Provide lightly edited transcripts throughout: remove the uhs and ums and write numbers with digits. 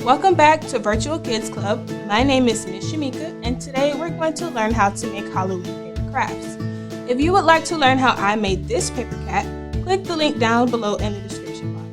Welcome back to Virtual Kids Club. My name is Ms.Shameka, and today we're going to learn how to make Hallow Lane paper crafts. If you would like to learn how I made this paper cat, click the link down below in the description box.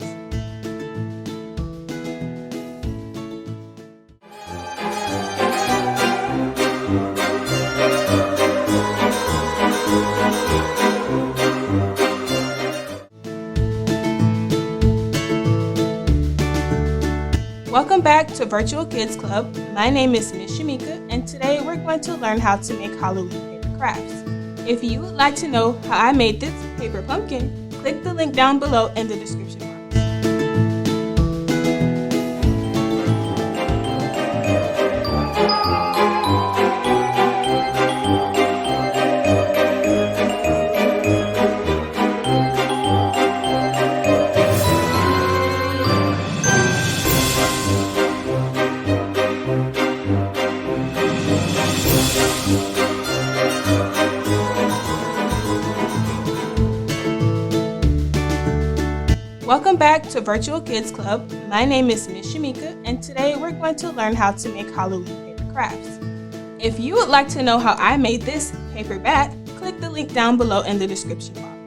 Welcome back to Virtual Kids Club. My name is Ms.Shameka, and today we're going to learn how to make Hallow Lane paper crafts. If you would like to know how I made this paper pumpkin, click the link down below in the description box. Welcome back to Virtual Kids Club. My name is Ms.Shameka, and today we're going to learn how to make Hallow Lane paper crafts. If you would like to know how I made this paper bat, click the link down below in the description box.